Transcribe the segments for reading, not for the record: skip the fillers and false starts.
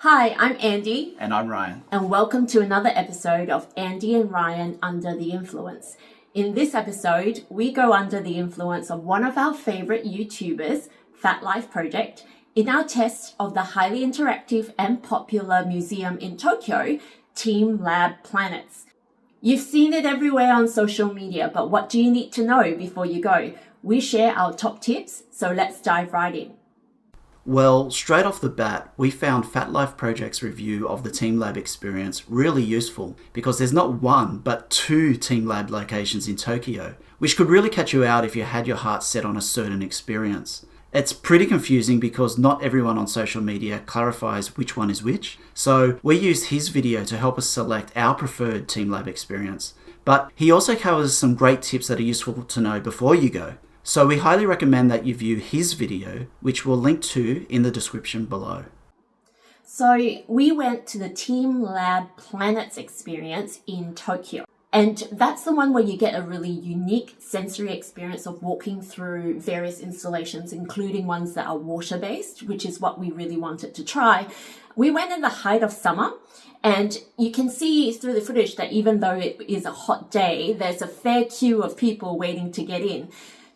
Hi, I'm Andy. And I'm Ryan. And welcome to another episode of Andy and Ryan Under the Influence. In this episode, we go under the influence of one of our favorite YouTubers, Fat Life Project, in our test of the highly interactive and popular museum in Tokyo, TeamLab Planets. You've seen it everywhere on social media, but what do you need to know before you go? We share our top tips, so let's dive right in. Well, straight off the bat, we found Fat Life Project's review of the TeamLab experience really useful because there's not one, but two TeamLab locations in Tokyo, which could really catch you out if you had your heart set on a certain experience. It's pretty confusing because not everyone on social media clarifies which one is which, so we used his video to help us select our preferred TeamLab experience. But he also covers some great tips that are useful to know before you go. So we highly recommend that you view his video, which we'll link to in the description below. So we went to the TeamLab Planets experience in Tokyo. And that's the one where you get a really unique sensory experience of walking through various installations, including ones that are water-based, which is what we really wanted to try. We went in the height of summer, and you can see through the footage that even though it is a hot day, there's a fair queue of people waiting to get in.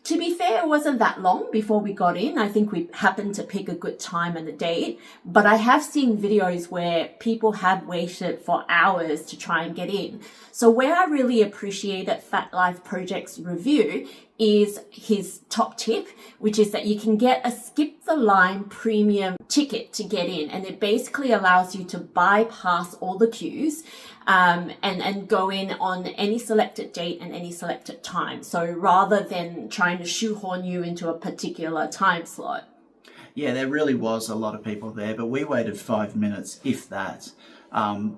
To be fair, it wasn't that long before we got in. I think we happened to pick a good time and a date, but I have seen videos where people have waited for hours to try and get in. So where I really appreciated Fat Life Project's review is his top tip, which is that you can get a skip the line premium ticket to get in, and it basically allows you to bypass all the queues and go in on any selected date and any selected time. So rather than trying to shoehorn you into a particular time slot. Yeah, there really was a lot of people there, but we waited 5 minutes, if that.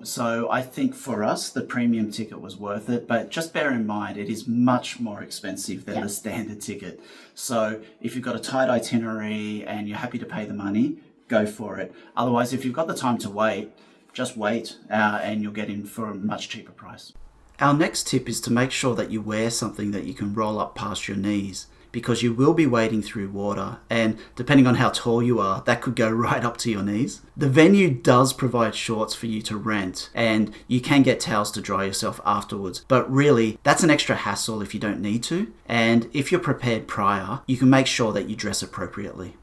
So I think for us, the premium ticket was worth it, but just bear in mind, it is much more expensive than the standard ticket. So if you've got a tight itinerary and you're happy to pay the money, go for it. Otherwise, if you've got the time to wait, just wait and you'll get in for a much cheaper price. Our next tip is to make sure that you wear something that you can roll up past your knees, because you will be wading through water, and depending on how tall you are, that could go right up to your knees. The venue does provide shorts for you to rent, and you can get towels to dry yourself afterwards, but really, that's an extra hassle if you don't need to, and if you're prepared prior, you can make sure that you dress appropriately.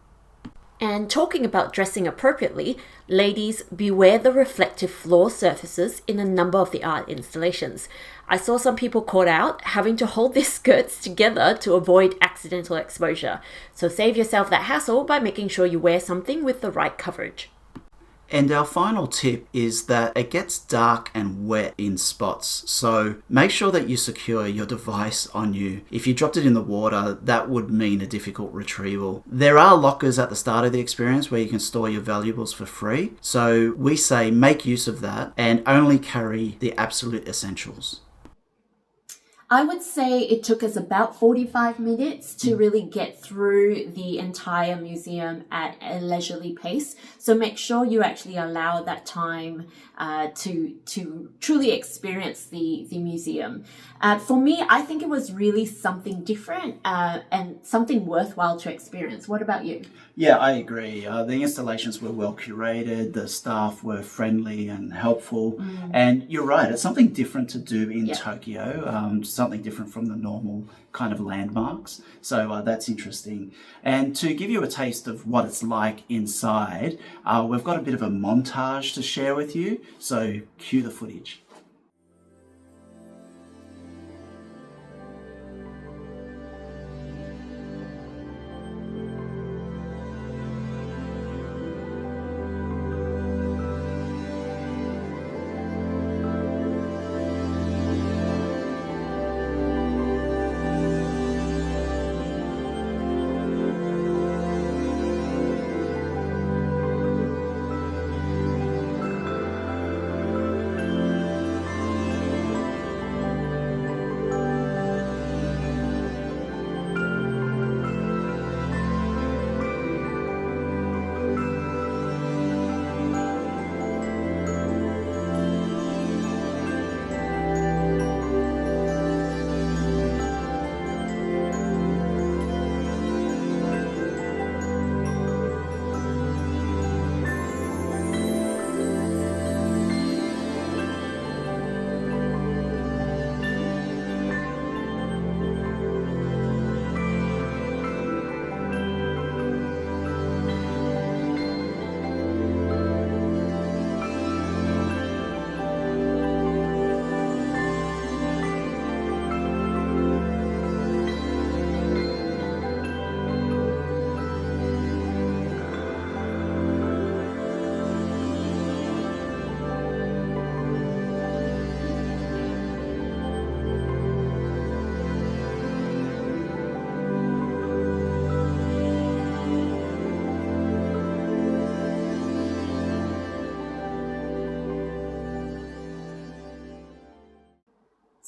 And talking about dressing appropriately, ladies, beware the reflective floor surfaces in a number of the art installations. I saw some people caught out having to hold their skirts together to avoid accidental exposure. So save yourself that hassle by making sure you wear something with the right coverage. And our final tip is that it gets dark and wet in spots, so make sure that you secure your device on you. If you dropped it in the water, that would mean a difficult retrieval. There are lockers at the start of the experience where you can store your valuables for free, so we say make use of that and only carry the absolute essentials. I would say it took us about 45 minutes to really get through the entire museum at a leisurely pace. So make sure you actually allow that time to truly experience the museum. For me, I think it was really something different and something worthwhile to experience. What about you? Yeah, I agree. The installations were well curated, the staff were friendly and helpful, and you're right, it's something different to do in Tokyo, something different from the normal kind of landmarks, so that's interesting. And to give you a taste of what it's like inside, we've got a bit of a montage to share with you, so cue the footage.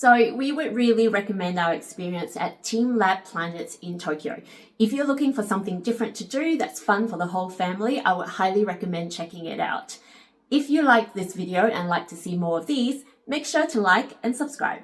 So we would really recommend our experience at TeamLab Planets in Tokyo. If you're looking for something different to do that's fun for the whole family, I would highly recommend checking it out. If you like this video and like to see more of these, make sure to like and subscribe.